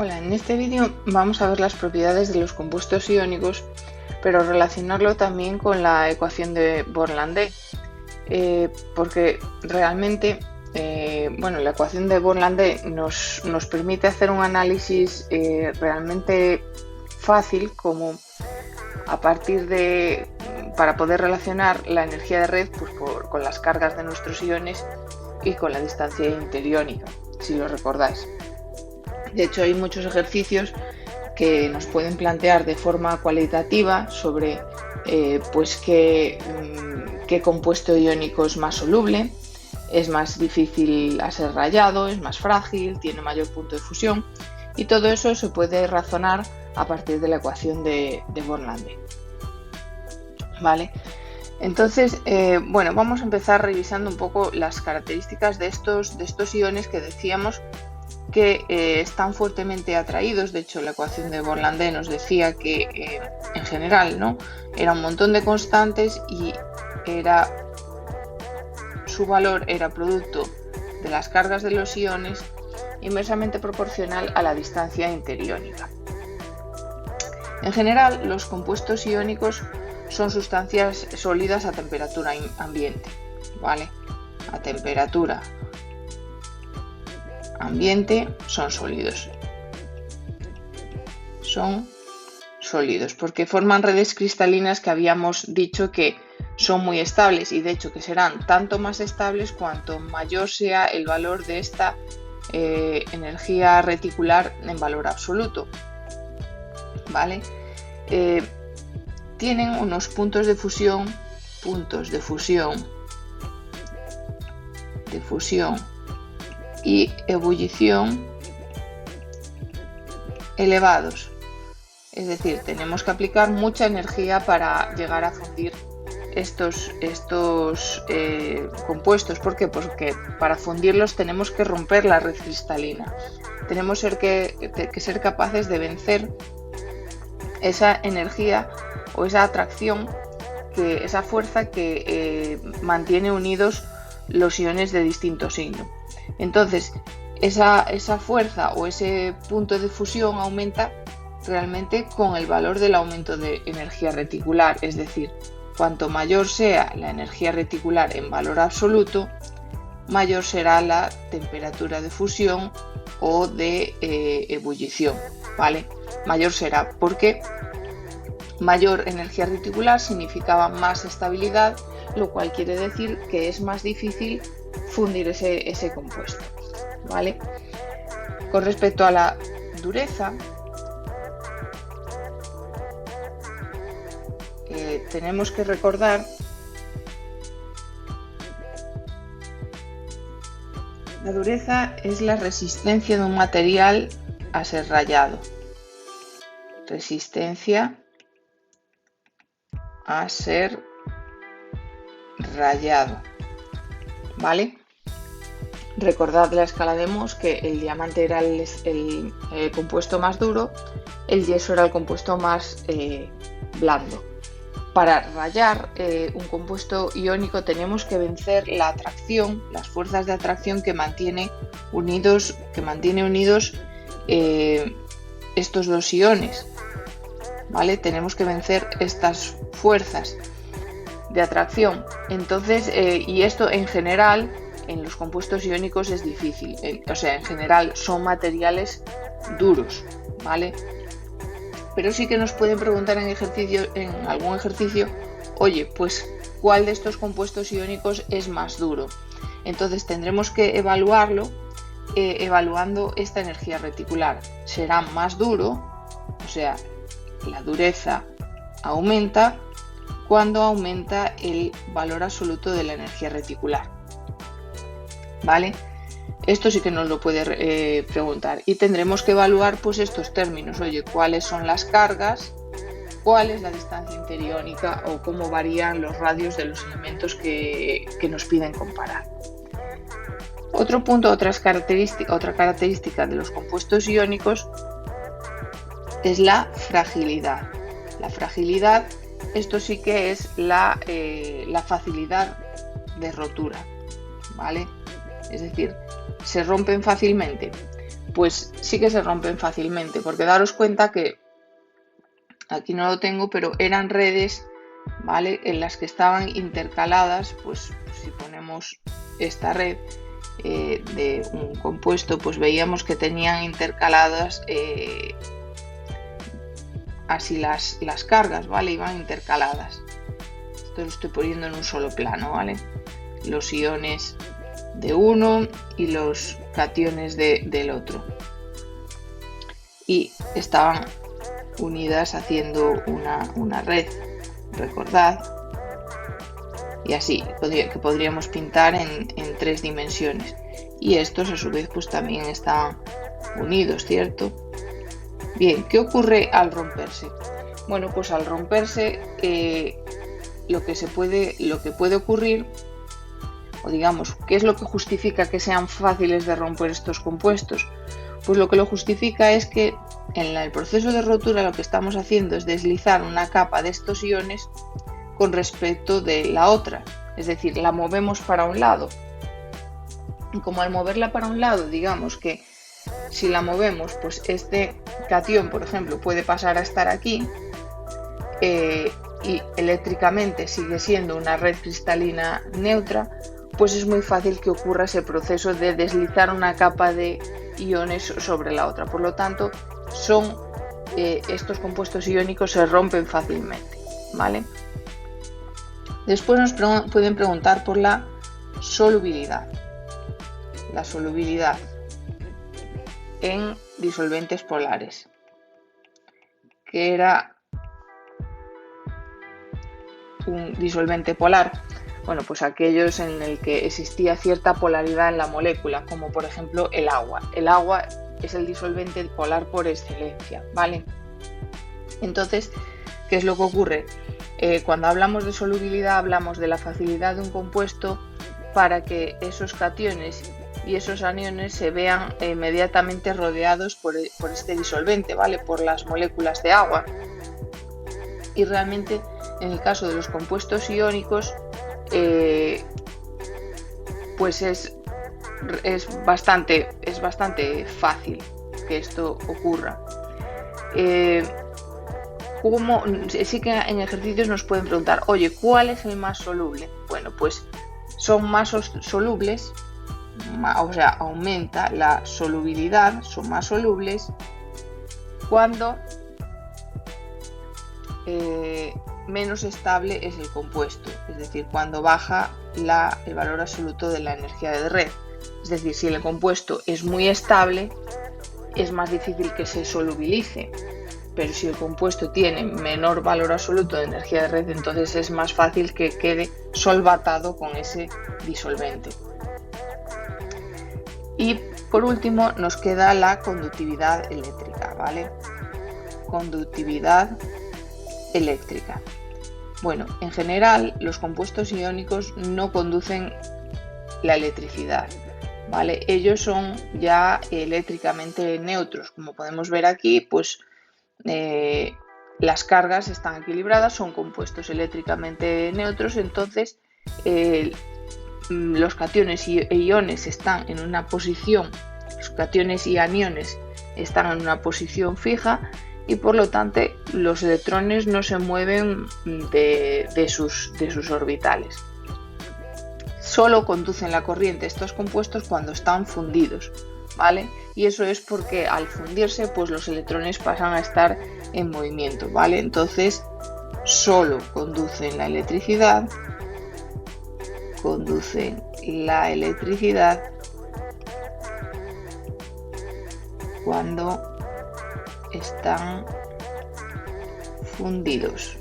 Hola, en este vídeo vamos a ver las propiedades de los compuestos iónicos, pero relacionarlo también con la ecuación de Born-Landé, porque realmente la ecuación de Born-Landé nos permite hacer un análisis realmente fácil, como a partir de, para poder relacionar la energía de red con las cargas de nuestros iones y con la distancia interiónica, si lo recordáis. De hecho, hay muchos ejercicios que nos pueden plantear de forma cualitativa sobre qué compuesto iónico es más soluble, es más difícil a ser rayado, es más frágil, tiene mayor punto de fusión, y todo eso se puede razonar a partir de la ecuación de Born-Landé. ¿Vale? Entonces, vamos a empezar revisando un poco las características de estos iones que decíamos que están fuertemente atraídos. De hecho, la ecuación de Born-Landé nos decía que en general, ¿no?, era un montón de constantes y su valor era producto de las cargas de los iones inversamente proporcional a la distancia interiónica. En general, los compuestos iónicos son sustancias sólidas a temperatura ambiente, ¿vale? A temperatura ambiente son sólidos porque forman redes cristalinas que habíamos dicho que son muy estables, y de hecho que serán tanto más estables cuanto mayor sea el valor de esta energía reticular en valor absoluto, ¿vale? Tienen unos puntos de fusión y ebullición elevados. Es decir, tenemos que aplicar mucha energía para llegar a fundir estos compuestos. ¿Por qué? Porque para fundirlos tenemos que romper la red cristalina. Tenemos que ser capaces de vencer esa energía o esa atracción, esa fuerza que mantiene unidos los iones de distinto signo. Entonces, esa fuerza o ese punto de fusión aumenta realmente con el valor del aumento de energía reticular. Es decir, cuanto mayor sea la energía reticular en valor absoluto, mayor será la temperatura de fusión o de ebullición, ¿vale? Mayor será porque mayor energía reticular significaba más estabilidad, lo cual quiere decir que es más difícil fundir ese compuesto, ¿vale? Con respecto a la dureza, tenemos que recordar la dureza es la resistencia de un material a ser rayado. Resistencia a ser rayado, ¿vale? Recordad la escala de Mohs, que el diamante era el compuesto más duro, el yeso era el compuesto más blando. Para rayar un compuesto iónico tenemos que vencer la atracción, las fuerzas de atracción que mantiene unidos estos dos iones, ¿vale? Tenemos que vencer estas fuerzas de atracción. Entonces, y esto en general en los compuestos iónicos es difícil. En general son materiales duros, ¿vale? Pero sí que nos pueden preguntar en algún ejercicio, oye, pues ¿cuál de estos compuestos iónicos es más duro? Entonces tendremos que evaluarlo evaluando esta energía reticular. Será más duro, o sea, la dureza aumenta cuando aumenta el valor absoluto de la energía reticular, ¿vale? Esto sí que nos lo puede preguntar, y tendremos que evaluar pues estos términos. Oye, ¿cuáles son las cargas? ¿Cuál es la distancia interiónica? O cómo varían los radios de los elementos que nos piden comparar. Otro punto, otra característica de los compuestos iónicos es la fragilidad. La fragilidad, esto sí que es la facilidad de rotura, ¿vale? Es decir, se rompen fácilmente. pues sí que se rompen fácilmente, porque daros cuenta que aquí no lo tengo, pero eran redes, ¿vale?, en las que estaban intercaladas. Pues si ponemos esta red de un compuesto, pues veíamos que tenían intercaladas así las cargas, ¿vale? Iban intercaladas. Esto lo estoy poniendo en un solo plano, ¿vale? Los iones de uno y los cationes del otro. Y estaban unidas haciendo una red, recordad. Y así, que podríamos pintar en 3 dimensiones. Y estos a su vez pues también están unidos, ¿cierto? Bien, ¿qué ocurre al romperse? Bueno, pues al romperse lo que puede ocurrir, o digamos, ¿qué es lo que justifica que sean fáciles de romper estos compuestos? Pues lo que lo justifica es que en el proceso de rotura lo que estamos haciendo es deslizar una capa de estos iones con respecto de la otra, es decir, la movemos para un lado. Y como al moverla para un lado, digamos que si la movemos, pues este catión, por ejemplo, puede pasar a estar aquí y eléctricamente sigue siendo una red cristalina neutra, pues es muy fácil que ocurra ese proceso de deslizar una capa de iones sobre la otra. Por lo tanto, estos compuestos iónicos se rompen fácilmente, ¿vale? Después nos pueden preguntar por la solubilidad. La solubilidad en disolventes polares, que era un disolvente polar. Bueno, pues aquellos en el que existía cierta polaridad en la molécula, como por ejemplo el agua. El agua es el disolvente polar por excelencia, ¿vale? Entonces, ¿qué es lo que ocurre? Cuando hablamos de solubilidad, hablamos de la facilidad de un compuesto para que esos cationes y esos aniones se vean inmediatamente rodeados por este disolvente, ¿vale?, por las moléculas de agua. Y realmente, en el caso de los compuestos iónicos, pues es bastante fácil que esto ocurra. Sí que en ejercicios nos pueden preguntar, oye, ¿cuál es el más soluble? Bueno, pues son más solubles, o sea, aumenta la solubilidad, son más solubles cuando menos estable es el compuesto, es decir, cuando baja el valor absoluto de la energía de red. Es decir, si el compuesto es muy estable, es más difícil que se solubilice, pero si el compuesto tiene menor valor absoluto de energía de red, entonces es más fácil que quede solvatado con ese disolvente. Y por último nos queda la conductividad eléctrica, ¿vale? Conductividad eléctrica. Bueno, en general los compuestos iónicos no conducen la electricidad, ¿vale? Ellos son ya eléctricamente neutros. Como podemos ver aquí, pues las cargas están equilibradas, son compuestos eléctricamente neutros, entonces los cationes e iones están en una posición, los cationes y aniones están en una posición fija y por lo tanto los electrones no se mueven de sus orbitales. Solo conducen la corriente estos compuestos cuando están fundidos, ¿vale? Y eso es porque al fundirse, pues los electrones pasan a estar en movimiento, ¿vale? Entonces solo conducen la electricidad cuando están fundidos.